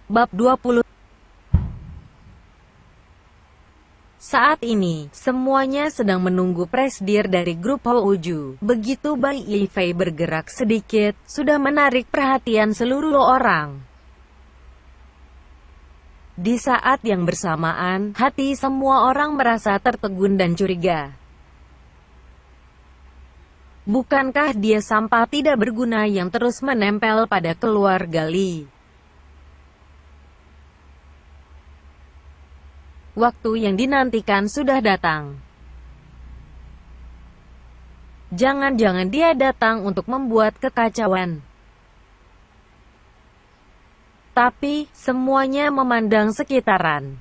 Bab 20. Saat ini, semuanya sedang menunggu presdir dari grup Houju. Begitu Bai Yifei bergerak sedikit, sudah menarik perhatian seluruh orang. Di saat yang bersamaan, hati semua orang merasa tertegun dan curiga. Bukankah dia sampah tidak berguna yang terus menempel pada keluarga Li? Waktu yang dinantikan sudah datang. Jangan-jangan dia datang untuk membuat kekacauan. Tapi, semuanya memandang sekitaran.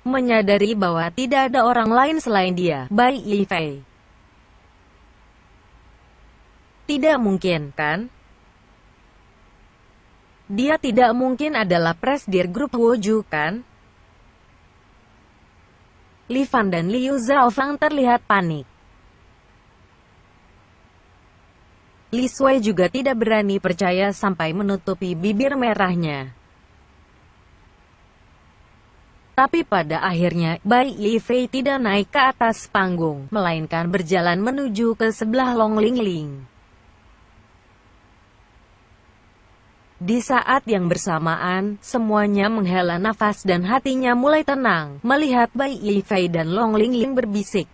Menyadari bahwa tidak ada orang lain selain dia, Bai Yifei. Tidak mungkin, kan? Dia tidak mungkin adalah presdir grup Houju, kan? Li Fan dan Liu Zhaofang terlihat panik. Li Sui juga tidak berani percaya sampai menutupi bibir merahnya. Tapi pada akhirnya, Bai Yifei tidak naik ke atas panggung, melainkan berjalan menuju ke sebelah Long Lingling. Di saat yang bersamaan, semuanya menghela nafas dan hatinya mulai tenang, melihat Bai Yifei dan Long Lingling berbisik.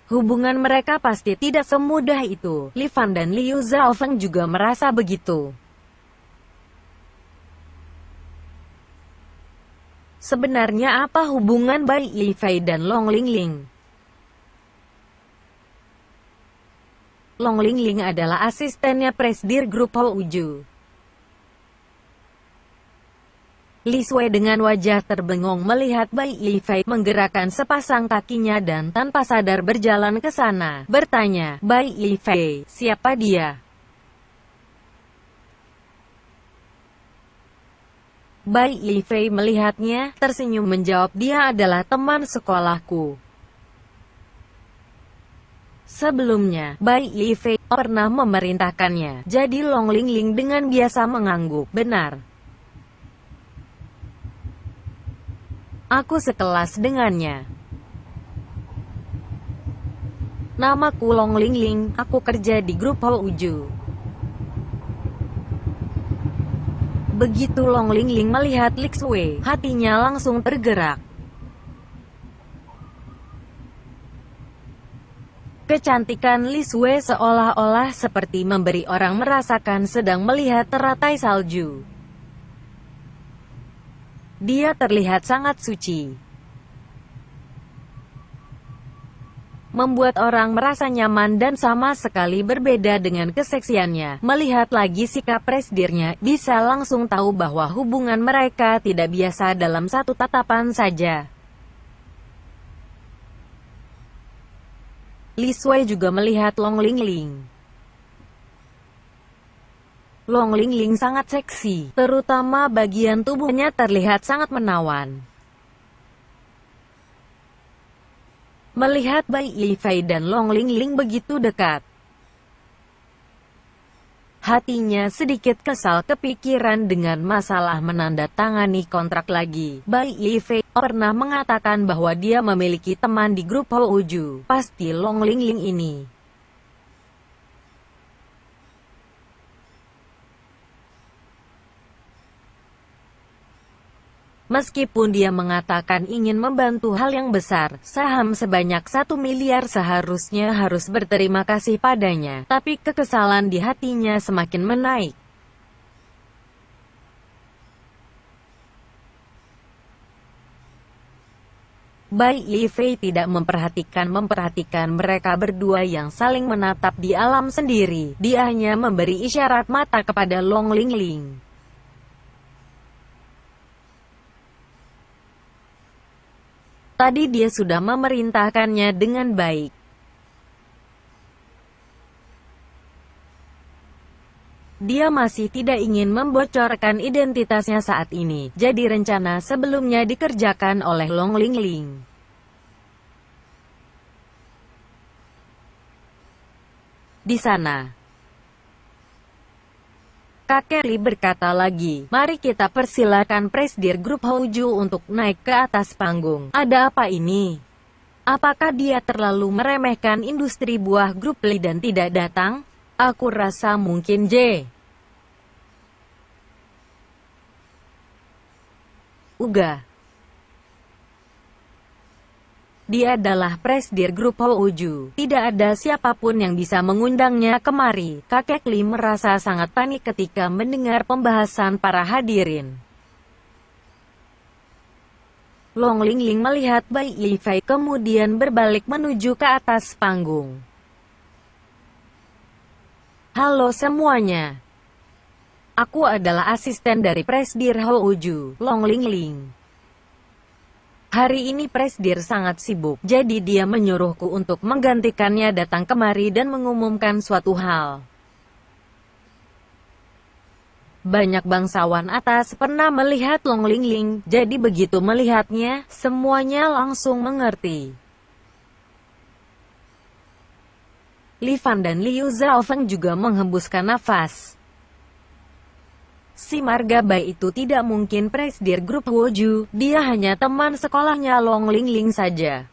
Hubungan mereka pasti tidak semudah itu. Li Fan dan Liu Zhaofeng juga merasa begitu. Sebenarnya apa hubungan Bai Yifei dan Long Lingling? Long Lingling adalah asistennya presdir grup Houju. Li Sui dengan wajah terbengong melihat Bai Yifei menggerakkan sepasang kakinya dan tanpa sadar berjalan ke sana, bertanya, "Bai Yifei, siapa dia?" Bai Yifei melihatnya, tersenyum menjawab, "Dia adalah teman sekolahku." Sebelumnya, Bai Yifei pernah memerintahkannya, jadi Long Lingling dengan biasa mengangguk, "Benar. Aku sekelas dengannya. Namaku Long Lingling, aku kerja di grup Houju." Begitu Long Lingling melihat Li Sui, hatinya langsung tergerak. Kecantikan Li Sui seolah-olah seperti memberi orang merasakan sedang melihat teratai salju. Dia terlihat sangat suci. Membuat orang merasa nyaman dan sama sekali berbeda dengan keseksiannya. Melihat lagi sikap presdirnya, bisa langsung tahu bahwa hubungan mereka tidak biasa dalam satu tatapan saja. Li Sui juga melihat Long Lingling. Long Lingling sangat seksi, terutama bagian tubuhnya terlihat sangat menawan. Melihat Bai Yifei dan Long Lingling begitu dekat, hatinya sedikit kesal kepikiran dengan masalah menandatangani kontrak lagi. Bai Yifei pernah mengatakan bahwa dia memiliki teman di grup Houju, pasti Long Lingling ini. Meskipun dia mengatakan ingin membantu hal yang besar, saham sebanyak 1 miliar seharusnya harus berterima kasih padanya, tapi kekesalan di hatinya semakin menaik. Bai Yifei tidak memperhatikan mereka berdua yang saling menatap di alam sendiri. Dia hanya memberi isyarat mata kepada Long Lingling. Tadi dia sudah memerintahkannya dengan baik. Dia masih tidak ingin membocorkan identitasnya saat ini, jadi rencana sebelumnya dikerjakan oleh Long Lingling. di sana. Kakek Li berkata lagi, mari kita persilakan Presidir Grup Hoju untuk naik ke atas panggung. Ada apa ini? Apakah dia terlalu meremehkan industri buah Grup Li dan tidak datang? Aku rasa mungkin Uga. Dia adalah Presidir Grup Hoju. Tidak ada siapapun yang bisa mengundangnya kemari. Kakek Li merasa sangat panik ketika mendengar pembahasan para hadirin. Long Lingling melihat Bai Yifei kemudian berbalik menuju ke atas panggung. Halo semuanya. Aku adalah asisten dari Presidir Hoju, Long Lingling. Hari ini Presidir sangat sibuk, jadi dia menyuruhku untuk menggantikannya datang kemari dan mengumumkan suatu hal. Banyak bangsawan atas pernah melihat Long Lingling, jadi begitu melihatnya, semuanya langsung mengerti. Li Fan dan Liu Zhaofeng juga menghembuskan nafas. Si marga Bai itu tidak mungkin Presidir Grup Hoju, dia hanya teman sekolahnya Long Lingling saja.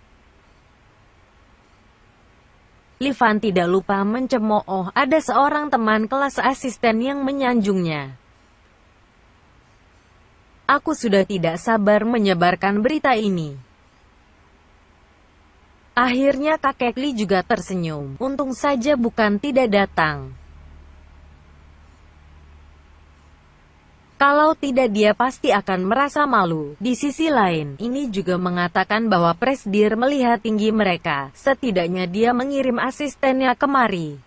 Li Fan tidak lupa mencemooh, ada seorang teman kelas asisten yang menyanjungnya. Aku sudah tidak sabar menyebarkan berita ini. Akhirnya kakek Li juga tersenyum. Untung saja bukan tidak datang. Kalau tidak dia pasti akan merasa malu. Di sisi lain, ini juga mengatakan bahwa Presidir melihat tinggi mereka. Setidaknya dia mengirim asistennya kemari.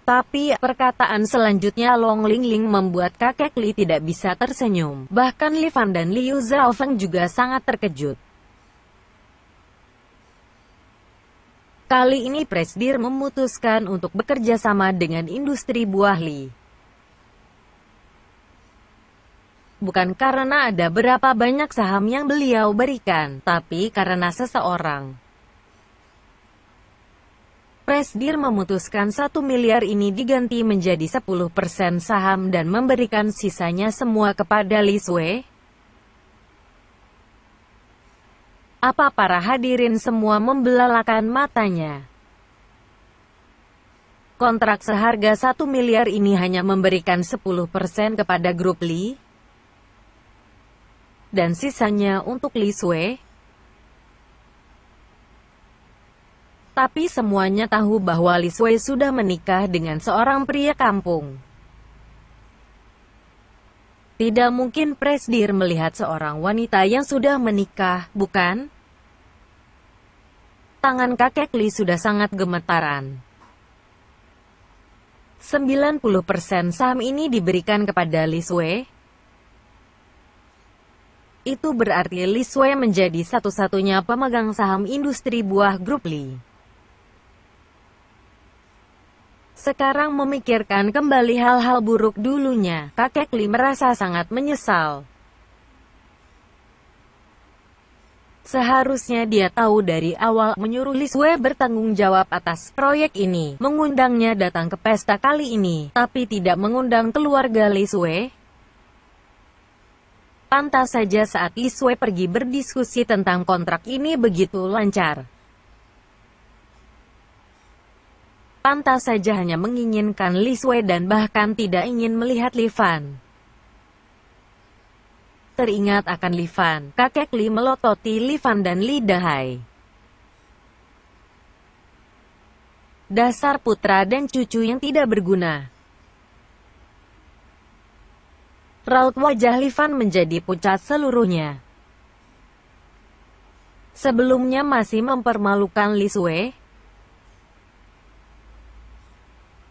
Tapi, perkataan selanjutnya Long Lingling membuat kakek Li tidak bisa tersenyum. Bahkan Li Fan dan Liu Zhaofeng juga sangat terkejut. Kali ini Presidir memutuskan untuk bekerja sama dengan industri buah Li. Bukan karena ada berapa banyak saham yang beliau berikan, tapi karena seseorang. Presidir memutuskan 1 miliar ini diganti menjadi 10% saham dan memberikan sisanya semua kepada Li Sui. Apa para hadirin semua membelalakan matanya? Kontrak seharga 1 miliar ini hanya memberikan 10% kepada grup Li, dan sisanya untuk Li Sui. Tapi semuanya tahu bahwa Li Sui sudah menikah dengan seorang pria kampung. Tidak mungkin Presidir melihat seorang wanita yang sudah menikah, bukan? Tangan kakek Li sudah sangat gemetaran. 90% saham ini diberikan kepada Li Sui. Itu berarti Li Sui menjadi satu-satunya pemegang saham industri buah grup Li. Sekarang memikirkan kembali hal-hal buruk dulunya, kakek Li merasa sangat menyesal. Seharusnya dia tahu dari awal menyuruh Li Sui bertanggung jawab atas proyek ini, mengundangnya datang ke pesta kali ini, tapi tidak mengundang keluarga Li Sui. Pantas saja saat Li Sui pergi berdiskusi tentang kontrak ini begitu lancar. Pantas saja hanya menginginkan Li Sui dan bahkan tidak ingin melihat Li Fan. Teringat akan Li Fan, kakek Li melototi Li Fan dan Li Dahai. Dasar putra dan cucu yang tidak berguna. Raut wajah Li Fan menjadi pucat seluruhnya. Sebelumnya masih mempermalukan Li Sui.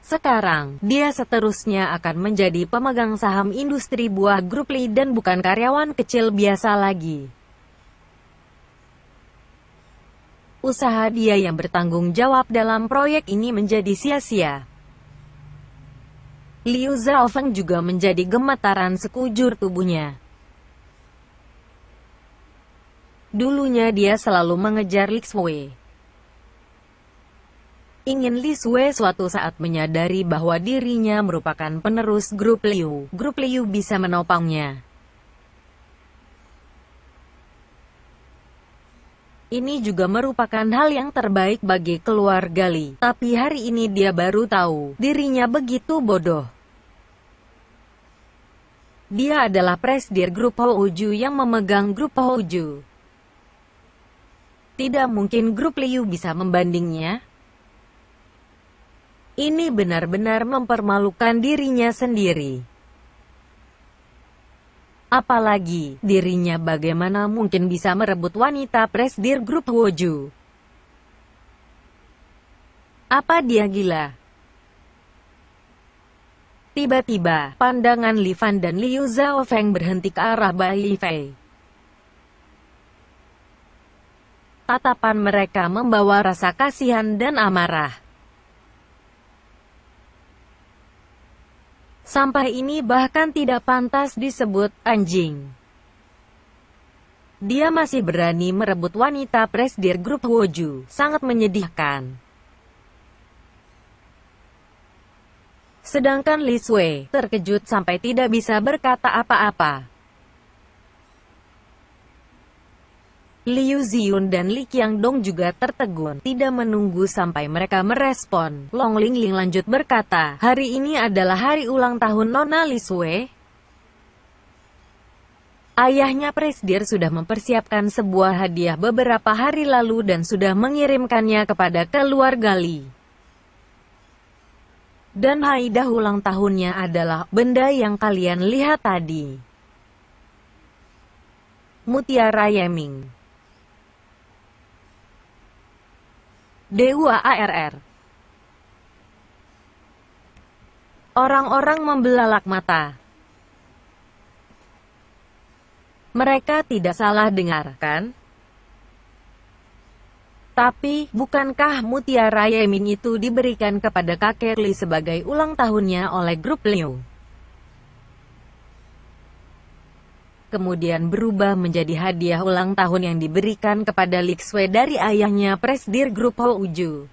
Sekarang, dia seterusnya akan menjadi pemegang saham industri buah grup Li dan bukan karyawan kecil biasa lagi. Usaha dia yang bertanggung jawab dalam proyek ini menjadi sia-sia. Liu Zhaofeng juga menjadi gemetaran sekujur tubuhnya. Dulunya dia selalu mengejar Li Sui. ingin Li Shui suatu saat menyadari bahwa dirinya merupakan penerus grup Liu. Grup Liu bisa menopangnya. Ini juga merupakan hal yang terbaik bagi keluarga Li. Tapi hari ini dia baru tahu, dirinya begitu bodoh. Dia adalah presidir grup Houju yang memegang grup Houju. Tidak mungkin grup Liu bisa membandingnya. Ini benar-benar mempermalukan dirinya sendiri. Apalagi, dirinya bagaimana mungkin bisa merebut wanita presidir grup Houju? Apa dia gila? Tiba-tiba, pandangan Li Fan dan Liu Zhaofeng berhenti ke arah Bai Yifei. Tatapan mereka membawa rasa kasihan dan amarah. Sampah ini bahkan tidak pantas disebut anjing. Dia masih berani merebut wanita presidir grup Houju. Sangat menyedihkan. Sedangkan Li Shui terkejut sampai tidak bisa berkata apa-apa. Liu Ziyun dan Li Qiangdong juga tertegun, tidak menunggu sampai mereka merespon. Long Lingling lanjut berkata, hari ini adalah hari ulang tahun Nona Li Shui. Ayahnya presidir sudah mempersiapkan sebuah hadiah beberapa hari lalu dan sudah mengirimkannya kepada keluarga Li. Dan hadiah ulang tahunnya adalah benda yang kalian lihat tadi. Mutiara Yeming. Dewa ARR. Orang-orang membelalak mata. Mereka tidak salah dengar, kan? Tapi, bukankah mutiara Yeming itu diberikan kepada kakek Li sebagai ulang tahunnya oleh grup Liu? Kemudian berubah menjadi hadiah ulang tahun yang diberikan kepada Li Shui dari ayahnya presidir grup Houju.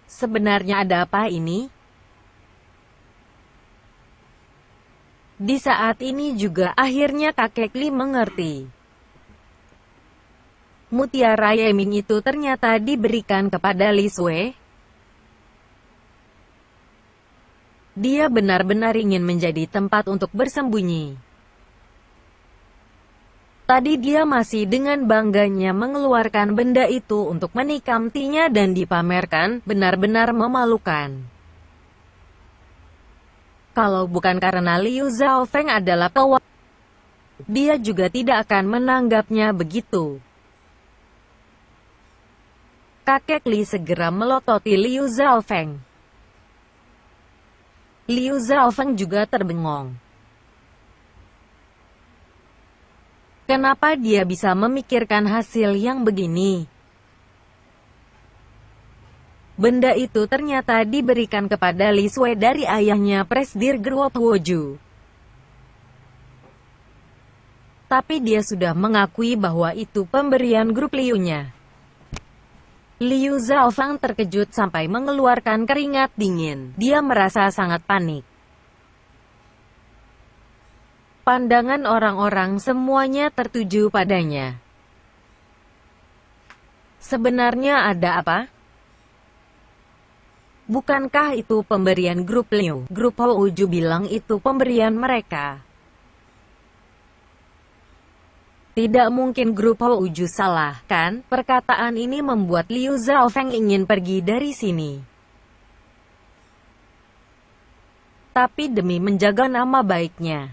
Sebenarnya ada apa ini? Di saat ini juga akhirnya kakek Li mengerti. Mutiara Yeming itu ternyata diberikan kepada Li Shui. Dia benar-benar ingin menjadi tempat untuk bersembunyi. Tadi dia masih dengan bangganya mengeluarkan benda itu untuk menikmatinya dan dipamerkan, benar-benar memalukan. Kalau bukan karena Liu Zhaofeng adalah kawan, dia juga tidak akan menanggapnya begitu. Kakek Li segera melototi Liu Zhaofeng. Liu Zhaofeng juga terbengong. Kenapa dia bisa memikirkan hasil yang begini? Benda itu ternyata diberikan kepada Li Shui dari ayahnya presidir grup Houju. Tapi dia sudah mengakui bahwa itu pemberian grup Liu-nya. Liu Zhaofeng terkejut sampai mengeluarkan keringat dingin. Dia merasa sangat panik. Pandangan orang-orang semuanya tertuju padanya. Sebenarnya ada apa? Bukankah itu pemberian grup Liu? Grup Houju bilang itu pemberian mereka. Tidak mungkin grup Houju salah, kan? Perkataan ini membuat Liu Zhaofeng ingin pergi dari sini. Tapi demi menjaga nama baiknya,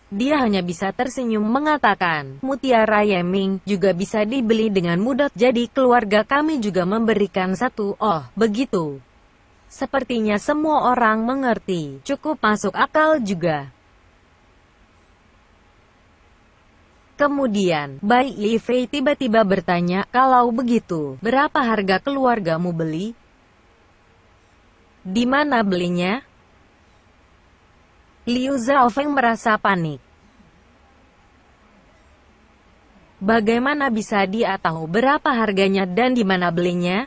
dia hanya bisa tersenyum mengatakan, mutiara Yeming juga bisa dibeli dengan mudah, jadi keluarga kami juga memberikan satu. Oh, begitu. Sepertinya semua orang mengerti. Cukup masuk akal juga. Kemudian, Bai Yifei tiba-tiba bertanya, kalau begitu, berapa harga keluargamu beli? Di mana belinya? Liu Zhaofeng merasa panik. Bagaimana bisa dia tahu berapa harganya dan di mana belinya?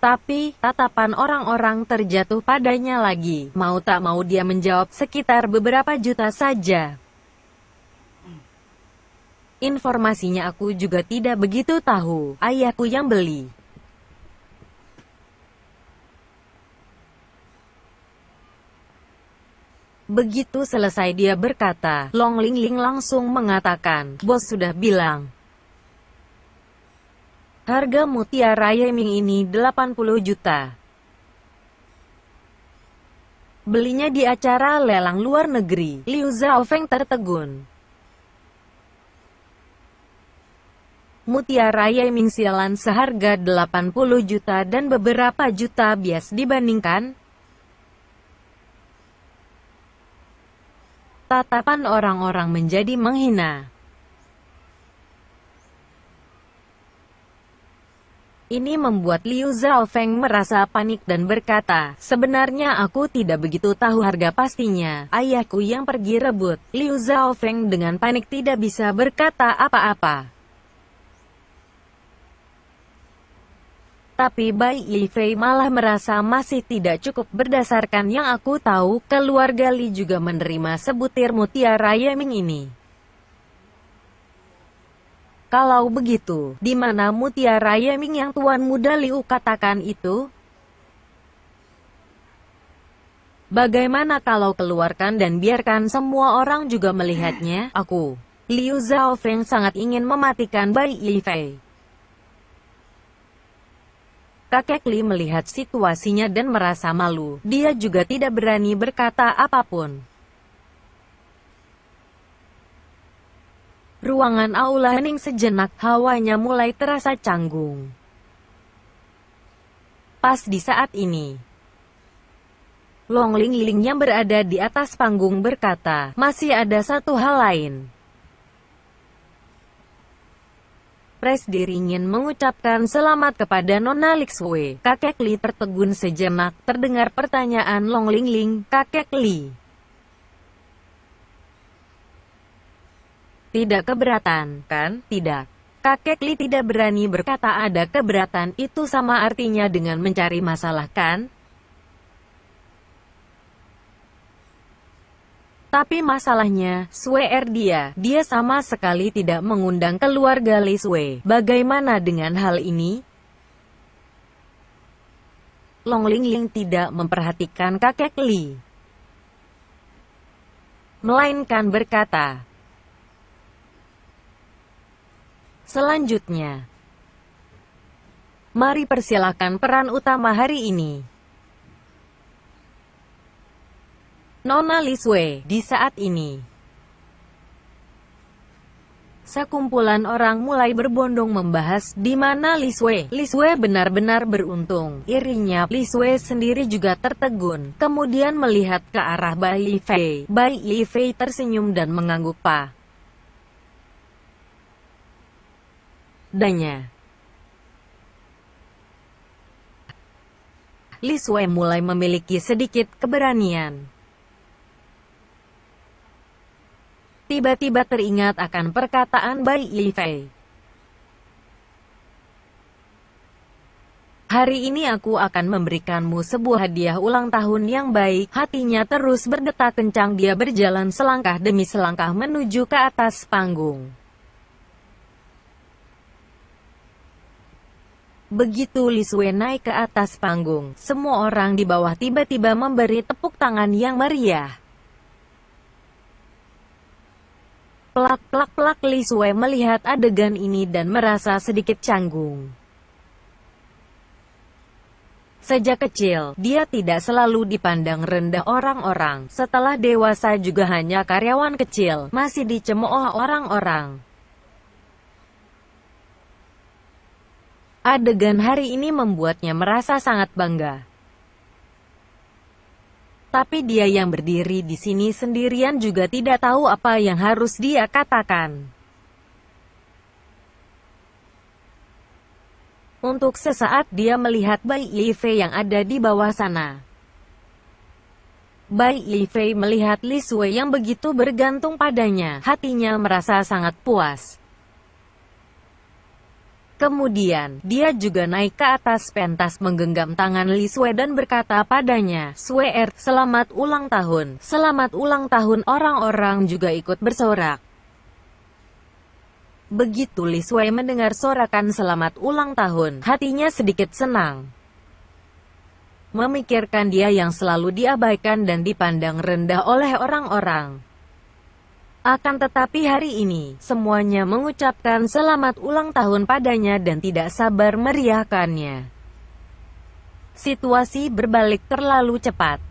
Tapi, tatapan orang-orang terjatuh padanya lagi. Mau tak mau dia menjawab sekitar beberapa juta saja. Informasinya aku juga tidak begitu tahu. Ayahku yang beli. Begitu selesai dia berkata, Long Lingling langsung mengatakan, bos sudah bilang. Harga mutiara Yeming ini 80 juta. Belinya di acara lelang luar negeri. Liu Zhaofeng tertegun. Mutiara Yeming sialan seharga 80 juta dan beberapa juta bias dibandingkan. Tatapan orang-orang menjadi menghina. Ini membuat Liu Zhaofeng merasa panik dan berkata, sebenarnya aku tidak begitu tahu harga pastinya. Ayahku yang pergi rebut. Liu Zhaofeng dengan panik tidak bisa berkata apa-apa. Tapi Bai Yifei malah merasa masih tidak cukup. Berdasarkan yang aku tahu, keluarga Li juga menerima sebutir mutiara Yeming ini. Kalau begitu, di mana mutiara Yeming yang Tuan Muda Liu katakan itu? Bagaimana kalau keluarkan dan biarkan semua orang juga melihatnya? Aku, Liu Zhaofeng sangat ingin mematikan Bai Yifei. Kakek Li melihat situasinya dan merasa malu. Dia juga tidak berani berkata apapun. Ruangan aula hening sejenak, hawanya mulai terasa canggung. Pas di saat ini, Long Lingling yang berada di atas panggung berkata, masih ada satu hal lain. Presdir ingin mengucapkan selamat kepada Nona Lixue. Kakek Li tertegun sejenak, terdengar pertanyaan Long Lingling, kakek Li. Tidak keberatan, kan? Tidak. Kakek Li tidak berani berkata ada keberatan, itu sama artinya dengan mencari masalah, kan? Tapi masalahnya, Sweer dia sama sekali tidak mengundang keluarga Li Sue. Bagaimana dengan hal ini? Long Lingling tidak memperhatikan kakek Li, melainkan berkata, selanjutnya, mari persilakan peran utama hari ini. Nona Li Sue. Di saat ini, sekumpulan orang mulai berbondong membahas di mana Li Sue. Li Sue benar-benar beruntung. Irinya, Li Sue sendiri juga tertegun. Kemudian melihat ke arah Bai Yifei. Bai Yifei tersenyum dan mengangguk padanya. Li Sue mulai memiliki sedikit keberanian. Tiba-tiba teringat akan perkataan Bai Yifei. Hari ini aku akan memberikanmu sebuah hadiah ulang tahun yang baik. Hatinya terus berdetak kencang. Dia berjalan selangkah demi selangkah menuju ke atas panggung. Begitu Li Sue naik ke atas panggung, semua orang di bawah tiba-tiba memberi tepuk tangan yang meriah. Plak-plak-plak. Li Sue melihat adegan ini dan merasa sedikit canggung. Sejak kecil, dia tidak selalu dipandang rendah orang-orang. Setelah dewasa juga hanya karyawan kecil, masih dicemooh orang-orang. Adegan hari ini membuatnya merasa sangat bangga. Tapi dia yang berdiri di sini sendirian juga tidak tahu apa yang harus dia katakan. Untuk sesaat dia melihat Bai Yifei yang ada di bawah sana. Bai Yifei melihat Li Sui yang begitu bergantung padanya, hatinya merasa sangat puas. Kemudian, dia juga naik ke atas pentas menggenggam tangan Li Sui dan berkata padanya, "Sui, selamat ulang tahun." Selamat ulang tahun, orang-orang juga ikut bersorak. Begitu Li Sui mendengar sorakan selamat ulang tahun, hatinya sedikit senang. Memikirkan dia yang selalu diabaikan dan dipandang rendah oleh orang-orang. Akan tetapi hari ini, semuanya mengucapkan selamat ulang tahun padanya dan tidak sabar meriahkannya. Situasi berbalik terlalu cepat.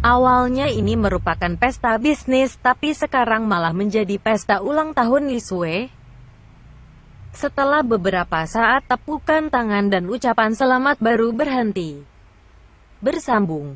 Awalnya ini merupakan pesta bisnis, tapi sekarang malah menjadi pesta ulang tahun Li Sui. Setelah beberapa saat tepukan tangan dan ucapan selamat baru berhenti. Bersambung.